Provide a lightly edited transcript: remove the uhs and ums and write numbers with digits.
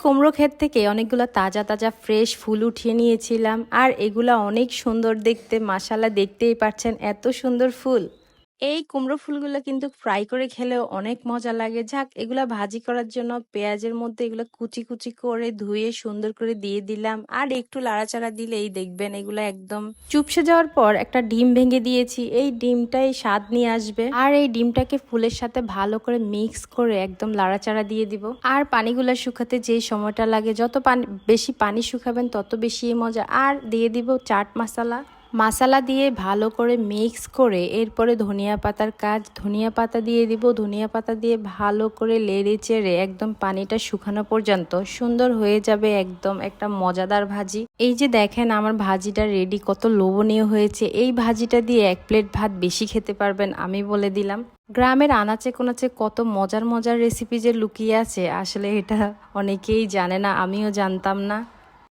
কুমড়ো ক্ষেত থেকে অনেকগুলো তাজা তাজা ফ্রেশ ফুল উঠিয়ে নিয়েছিলাম, আর এগুলা অনেক সুন্দর দেখতে। মাশাআল্লাহ, দেখতেই পাচ্ছেন এত সুন্দর ফুল। এই কুমড়ো ফুলগুলো কিন্তু ফ্রাই করে খেলেও অনেক মজা লাগে। যাক, এগুলা ভাজি করার জন্য পেঁয়াজের মধ্যে এগুলো কুচি কুচি করে ধুয়ে সুন্দর করে দিয়ে দিলাম, আর একটু লাড়াচাড়া দিলেই দেখবেন এগুলো একদম চুপসে যাওয়ার পর একটা ডিম ভেঙে দিয়েছি। এই ডিমটাই স্বাদ নিয়ে আসবে, আর এই ডিমটাকে ফুলের সাথে ভালো করে মিক্স করে একদম লাড়াচাড়া দিয়ে দিব। আর পানিগুলো শুকাতে যে সময়টা লাগে, যত বেশি পানি শুকাবেন তত বেশি মজা। আর দিয়ে দিব চাট মশলা দিয়ে ভালো করে মিক্স করে এরপরে ধনিয়া পাতার কাজ, ধনিয়া পাতা দিয়ে দিব। ধনিয়া পাতা দিয়ে ভালো করে লেড়ে চেড়ে একদম পানিটা শুকানো পর্যন্ত সুন্দর হয়ে যাবে একদম একটা মজাদার ভাজি। এই যে দেখেন আমার ভাজিটা রেডি, কত লোভনীয় হয়েছে। এই ভাজিটা দিয়ে এক প্লেট ভাত বেশি খেতে পারবেন, আমি বলে দিলাম। গ্রামের আনাচে কোনাচে কত মজার মজার রেসিপি যে লুকিয়ে আছে, আসলে এটা অনেকেই জানে না, আমিও জানতাম না।